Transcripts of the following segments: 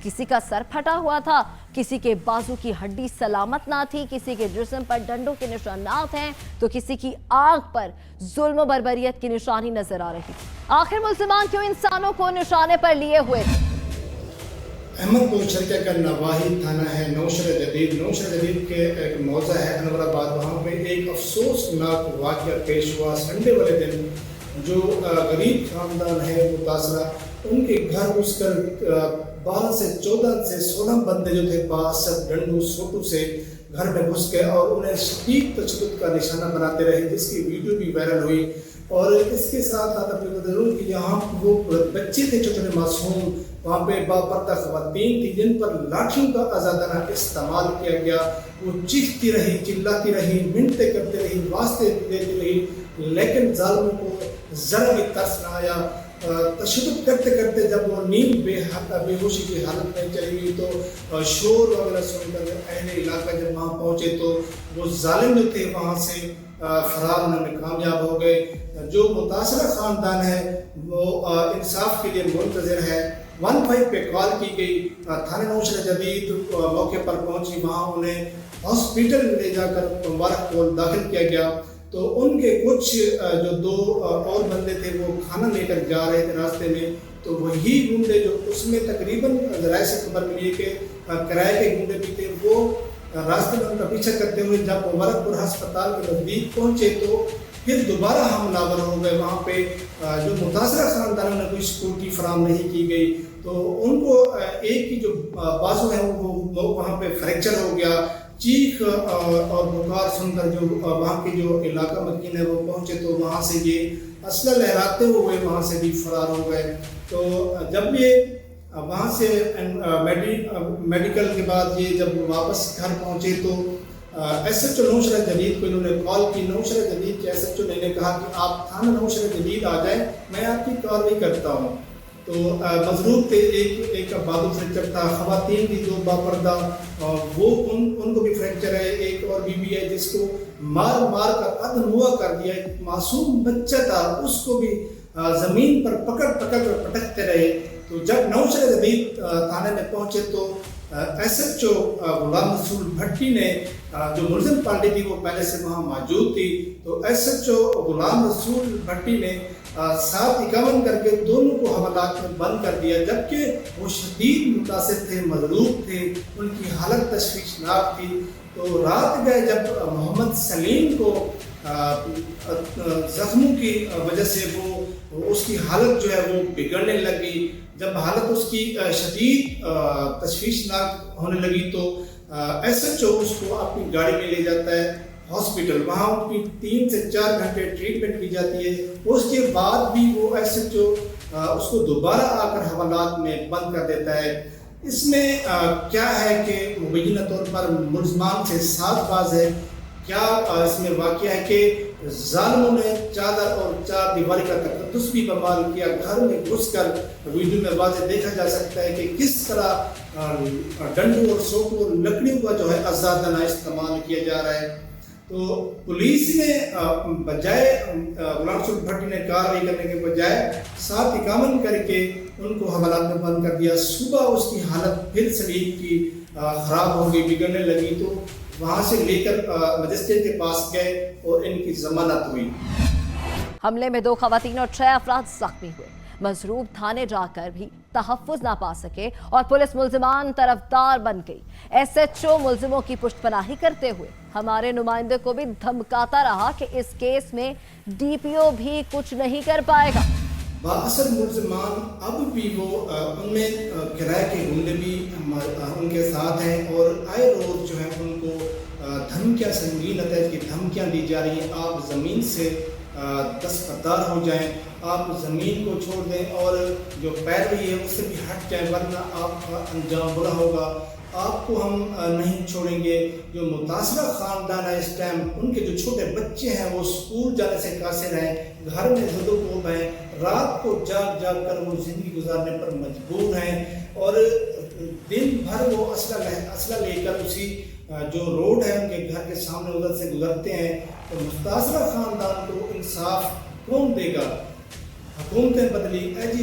किसी का सर फटा हुआ था, किसी के बाजू की हड्डी सलामत ना थी, किसी के जिस्म पर डंडों के निशानात हैं, तो किसी की आंख पर जुल्म बर्बरियत की निशानी नजर आ रही। आखिर मुल्जिमान क्यों इंसानों को निशाने पर लिए हुए थे? अहमदपुर शरका का नवाही थाना है नौशर जदीद के एक मौजा है अनवराबाद। वहाँ पे एक अफसोसनाक वाक़या पेश हुआ संडे वाले दिन। जो गरीब ख़ानदान है मुतासरा, उनके घर घुसकर 12 से 14 से 16 बंदे जो थे बासठ डंडू सोटू से घर में घुस गए और उन्हें शदीद तशद्दुद का निशाना बनाते रहे, जिसकी वीडियो भी वायरल हुई। और इसके साथ साथ अपने जरूर कि यहाँ वो बच्चे थे छोटे छोटे मासूम, वहाँ पे बापर्दा ख़वातीन थी जिन पर लाठियों का आज़ादाना इस्तेमाल किया गया। वो चीखती रही, चिल्लाती रही, मिन्नतें करती रही, वास्ते देती रही, लेकिन जालिमों को ज़रा भी तरस न आया। तशद्दुद करते करते जब वो नींद बेहोशी की हालत में चली गई तो शोर वगैरह सुनकर अहले इलाका जब वहाँ पहुँचे तो वो जालिम जो थे वहाँ से फरार होने में कामयाब हो गए। जो मुतासरा ख़ानदान है वो इंसाफ के लिए मुंतज़िर है। 15 पे कॉल की गई, थाना नौशर जदीद मौके पर पहुँची, वहाँ उन्हें हॉस्पिटल में ले जाकर मुबारक को दाखिल किया गया। तो उनके कुछ जो 2 और बंदे थे वो खाना लेकर जा रहे थे रास्ते में, तो वही गुंडे जो उसमें तकरीबन ज़राए से खबर मिली कि किराए के गुंडे भी थे, वो रास्ते में उनका पीछा करते हुए जब मुबारकपुर अस्पताल के नज़दीक पहुँचे तो फिर दोबारा हमलावर हो गए। वहाँ पे जो मुतासरा ख़ानदानों ने कोई सिक्योरिटी फराम नहीं की गई तो उनको एक ही जो बाजू है वो वहाँ पे फ्रैक्चर हो गया। चीख और पुकार सुनकर जो वहाँ के जो इलाका मकीन है वो पहुँचे तो वहाँ से ये असला लहराते हुए वहाँ से भी फरार हो गए। तो जब ये वहाँ से मेडिकल के बाद ये जब वापस घर पहुँचे तो SHO नौशर जदीद को इन्होंने कॉल की। नौशर जदीद के SHO ने कहा कि आप थाना नौशर जदीद आ जाएं, मैं आपकी कार्रवाई करता हूँ। तो मजरूर थे, एक का बाजू फ्रैक्चर था, ख़वातीन की 2 बापर्दा वो उनको भी फ्रैक्चर है, एक और बीबी है जिसको मार कर अधमुआ कर दिया। एक मासूम बच्चा था उसको भी ज़मीन पर पकड़ कर पटकते रहे। तो जब नौशर जदीद थाने में पहुँचे तो SHO गुलाम रसूल भट्टी ने जो मुलजिम पार्टी थी वो पहले से वहाँ मौजूद थी, तो SHO गुलाम रसूल भट्टी ने 751 करके दोनों को हवालात में बंद कर दिया, जबकि वो शदीद मुतासिर थे, मजलूब थे, उनकी हालत तशवीशनाक थी। तो रात गए जब मोहम्मद सलीम को जख्मों की वजह से वो उसकी हालत जो है वो बिगड़ने लगी। जब हालत उसकी शदीद तशवीशनाक होने लगी तो SHO उसको अपनी गाड़ी में ले जाता है हॉस्पिटल। वहाँ उनकी 3 से 4 घंटे ट्रीटमेंट की जाती है। उसके बाद भी वो SHO उसको दोबारा आकर हवालात में बंद कर देता है। इसमें क्या है कि मुबैना तौर पर मुल्ज़मान से साज़बाज़ है। क्या इसमें वाक़या है कि ज़ालिमों ने चादर और 4 दीवारी का तकद्दुस भी बवाल किया। घर में घुसकर वीडियो में वाज़ेह देखा जा सकता है कि किस तरह डंडू और सोटू और लकड़ियों का जो है आज़ादाना इस्तेमाल किया जा रहा है। तो पुलिस ने बजाय गुलाम रसूल भट्टी ने कार्रवाई करने के बजाय 751 करके उनको हवालात में बंद कर दिया। सुबह उसकी हालत फिर सलीम की ख़राब हो गई, बिगड़ने लगी, तो वहाँ से लेकर मजिस्ट्रेट के पास गए और इनकी जमानत हुई। हमले में 2 ख़वातीन और 6 अफराद जख्मी हुए। मजरूब थाने जाकर भी तहफ़्फ़ुज़ ना पा सके और पुलिस मुल्जिमान तरफदार बन गई। SHO मुल्जिमों की पुष्टपनाही करते हुए हमारे नुमाइंदे को भी धमकाता रहा कि इस केस में DPO भी कुछ नहीं कर पाएगा। बाअसर मुल्जिमान अब भी वो उनमें किराए के गुंडे भी उनके साथ हैं और आए रोज़ जो है उनको धमकियाँ, संगीन अतैद की धमकियाँ दी जा रही हैं। आप ज़मीन से दस्तबरदार हो जाएं, आप ज़मीन को छोड़ दें और जो पैरवी है उससे भी हट जाएं, वरना आपका अंजाम बुरा होगा, आपको हम नहीं छोड़ेंगे। जो मुतासरा ख़ानदान है इस टाइम, उनके जो छोटे बच्चे हैं वो स्कूल जाने से कासिर हैं, घर में ज़दोकोब हैं, रात को जाग कर वो ज़िंदगी गुजारने पर मजबूर हैं और दिन भर वो असला लेकर उसी जो रोड है उनके घर के सामने उधर से गुजरते हैं। तो मुतासरा ख़ानदान को इंसाफ कौन देगा? हुकूमतें बदली, एजी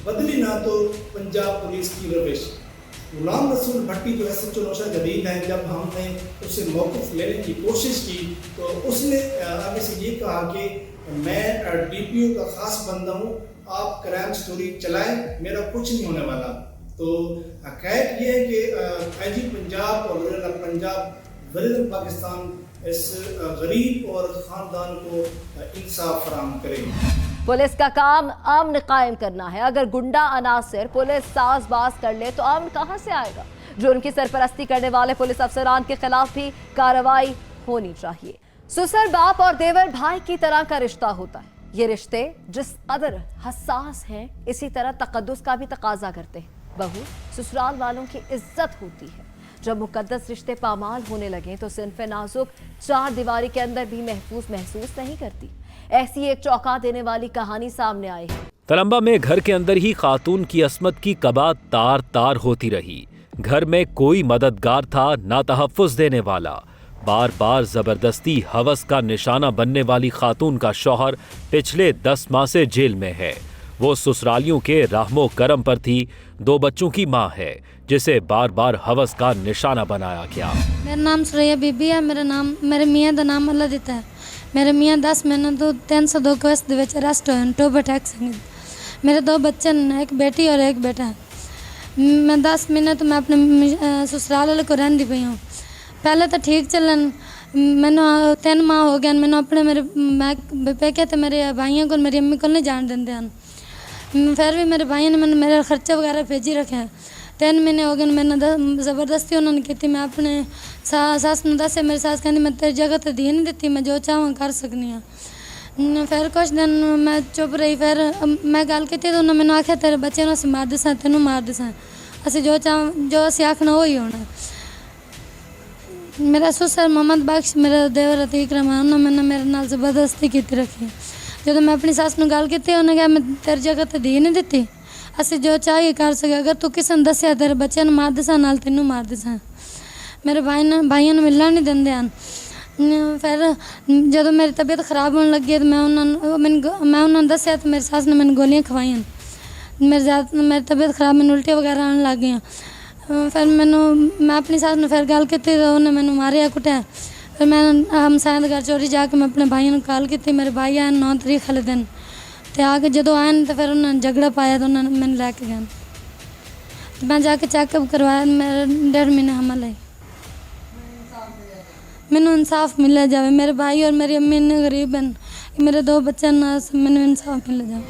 बदली ना तो पंजाब पुलिस की रविश। गुलाम रसूल भट्टी जो SHO नौशहरा जदीद हैं, जब हमने उससे मौक़िफ़ लेने की कोशिश की तो उसने आगे से ये कहा कि मैं DPO का ख़ास बंदा हूँ, आप क्राइम स्टोरी चलाएं, मेरा कुछ नहीं होने वाला। तो हक़ीक़त ये है कि IG पंजाब और वज़ीर पंजाब वज़ीर पाकिस्तान इस गरीब और ख़ानदान को इंसाफ फराहम करें। पुलिस का काम अमन कायम करना है। अगर गुंडा अनासिर पुलिस साजबाज कर ले तो अमन कहां से आएगा? जो उनकी सरपरस्ती करने वाले पुलिस अफसरान के खिलाफ भी कार्रवाई होनी चाहिए। ससुर बाप और देवर भाई की तरह का रिश्ता होता है। ये रिश्ते जिस कदर हसास हैं, इसी तरह तकद्दुस का भी तकाजा करते हैं। बहू ससुराल वालों की इज्जत होती है। जब मुकद्दस रिश्ते पामाल होने लगे तो सिन्फ नाजुक चार दीवारी के अंदर भी महसूस नहीं करती। ऐसी एक चौंका देने वाली कहानी सामने आई है। तलंबा में घर के अंदर ही खातून की अस्मत की कबात तार तार होती रही। घर में कोई मददगार था ना तहफ़्फ़ुज़ देने वाला। बार बार जबरदस्ती हवस का निशाना बनने वाली खातून का शौहर पिछले 10 माह से जेल में है। वो ससुरालियों के रहमो करम पर थी। 2 बच्चों की माँ है जिसे बार बार हवस का निशाना बनाया गया। मेरा नाम सुरैया बीबी है। मेरे मियाँ का नाम अल्लाह दिता है। मेरे मियाँ 10 महीने तो 302 केस दे विच अरेस्ट होए टोबा टैक्स। मेरे 2 बच्चे हैं, एक बेटी और एक बेटा है। मैं 10 महीने तो मैं अपने ससुराल वाले को रहती पई हूँ। पहले तो ठीक चलन, मैंने 3 माह हो गए मैंने अपने मैं पेके तो मेरे भाइयों को मेरी अम्मी को नहीं जान देंगे हैं। फिर भी मेरे भाइयों ने मेरे खर्चे वगैरह भेजी रखे हैं। 3 महीने हो गए मैंने ज़बरदस्ती उन्होंने की थी। मैं अपने सास ने दस मेरी सास कहती मैं तेरी जगह तो दी नहीं देती, मैं जो चाहूँ कर सकनी हाँ। फिर कुछ दिन मैं चुप रही। फिर मैं गल की तो उन्होंने मैंने आख्या तेरे बच्चे अस मार दसा, तेनों मार दसा, असी जो असी आखना वही होना। मेरा ससुर मोहम्मद बख्श, मेरा देवर अतीक रहमान, उन्होंने मेरे नाल ज़बरदस्ती की रखी। जो मैं अपनी सस नूं गल की उन्हें कहा मैं तेरी जगह तो दी नहीं देती, असी जो चाहिए कर सके। अगर तू किसी ने दसिया तेरे बच्चे मार दसा नाल तेनों मार दसा। मेरे भाइयों ने मिलना नहीं देंगे हैं। फिर जो मेरी तबीयत खराब होने लगी तो मैं उन्होंने दसिया तो मेरी सस ने मैंने गोलियां खवाई। मेरी तबीयत खराब, मैंने उल्टी वगैरह आने लग गई। फिर मैं अपनी सस ने फिर गल की तो उन्हें मैंने मारिया कुटिया। फिर मैं हमसाया घर चोरी जाके मैं अपने भाइयों ने कॉल की। मेरे भाई आए 9 तारीख वाले दिन तो आके जो आए तो फिर उन्होंने झगड़ा पाया तो उन्होंने मैंने लैके गए। मैं जाके चेकअप करवाया, मेरे 1.5 महीने हमल है। मैंने इंसाफ मिल जाए। मेरे भाई और मेरी अम्मी इतने गरीब हैं, मेरे 2 बच्चे ना, मैंने इंसाफ मिल जाए।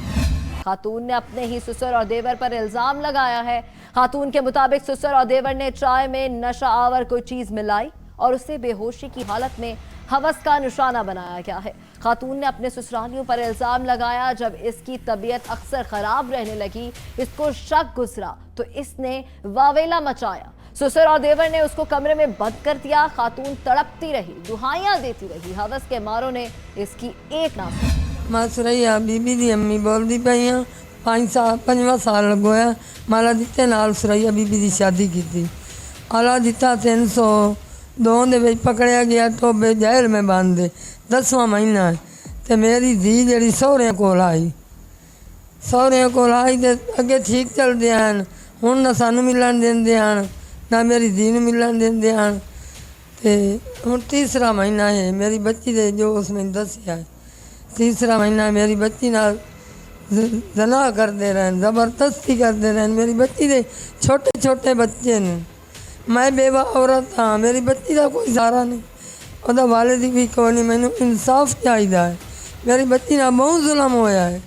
खातून ने अपने ही ससुर और देवर पर इल्जाम लगाया है। खातून के मुताबिक ससुर और देवर ने चाय में नशा आवर कोई चीज मिलाई और उसे बेहोशी की हालत में हवस का निशाना बनाया गया है। खातून ने अपने ससुरालियों पर इल्जाम लगाया। जब इसकी तबीयत अक्सर खराब रहने लगी, इसको शक गुजरा तो इसने वावेला मचाया। ससुर और देवर ने उसको कमरे में बंद कर दिया। खातून तड़पती रही, दुहाइयां देती रही। हवस के मारों ने इसकी एक ना सुनी। मैं सुरैया बीबी दी अम्मी बोलती पई हाँ। 5वां साल लगोया माला दिते नाल सुरैया बीबी दी शादी की। आला दिता 302 दे विच पकड़िया गया, टोबे जेल में बंद। 10वां महीना है तो मेरी धी जी सहुरिया कोल आई। सहुरिया कोल आई तो अगे ठीक चलते हैं। हुण ना सानू मिलन देंदे हैं ना मेरी धी नूं मिलन देंदे हैं। तो हुण 3रा महीना है मेरी बच्ची दे जो उसमें दसिया है। 3रा महीना है मेरी बच्ची नाल जना करते रहन, ज़बरदस्ती करते रहन। मेरी बच्ची दे छोटे छोटे बच्चे ने। मैं बेवा औरत हाँ, मेरी बच्ची का कोई सहारा नहीं, ਉਹਦਾ वालिद भी कोई नहीं। मैनू इंसाफ चाहिए है। मेरी बच्ची ना बहुत जुल्म होया है,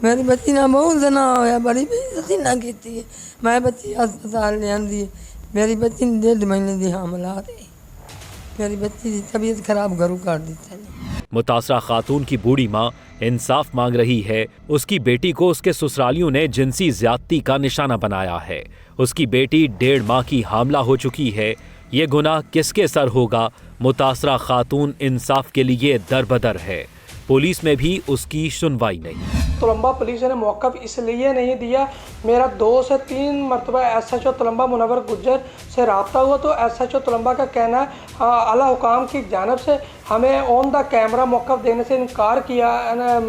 मेरी बच्ची ना बहुत जना होया, बड़ी बेइज्जती ना की है। मैं बच्ची अस्पताल लियांदी, मेरी बच्ची 1.5 महीने की हामलात है। मेरी बच्ची की तबीयत खराब घरों कर दी है। मुतासरा खातून की बूढ़ी माँ इंसाफ मांग रही है। उसकी बेटी को उसके ससुरालियों ने जिनसी ज्यादती का निशाना बनाया है। उसकी बेटी 1.5 माह की हामला हो चुकी है। ये गुनाह किसके सर होगा? मुतासरा खातून इंसाफ के लिए दरबदर है। पुलिस में भी उसकी सुनवाई नहीं। तलंबा पुलिस ने मौक़िफ़ इसलिए नहीं दिया। मेरा 2 से 3 मरतबा SHO तलंबा मुनव्वर गुज्जर से रब्ता हुआ तो SHO तलंबा का कहना है आला हुकाम की जानिब से हमें ऑन द कैमरा मौक़िफ़ देने से इनकार किया,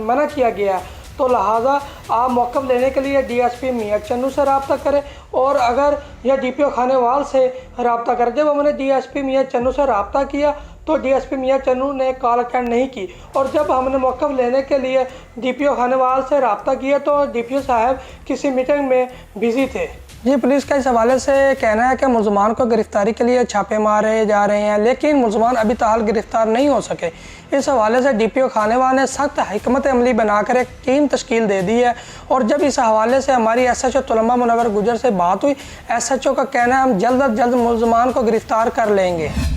मना किया गया। तो लिहाजा आप मौक़िफ़ लेने के लिए DSP मियां चन्नू से रब्ता करें, और अगर यह DPO खानेवाल से रब्ता करें। जब हमने DSP मियां चन्नू से रब्ता किया तो DSP मियां चन्नू ने कॉल अटेंड नहीं की, और जब हमने मौक़िफ़ लेने के लिए DPO खानेवाल से रब्ता किया तो DPO साहब किसी मीटिंग में बिज़ी थे। जी, पुलिस का इस हवाले से कहना है कि मुलजमान को गिरफ्तारी के लिए छापे मारे जा रहे हैं, लेकिन मुलजमान अभी ताल गिरफ्तार नहीं हो सके। इस हवाले से DPO खानेवाल ने सख्त हिकमत अमली बनाकर एक टीम तश्कील दे दी है, और जब इस हवाले से हमारी SHO तुलंबा मुनव्वर गुज्जर से बात हुई, SHO का कहना है हम जल्द अज जल्द मुलजमान को गिरफ्तार कर लेंगे।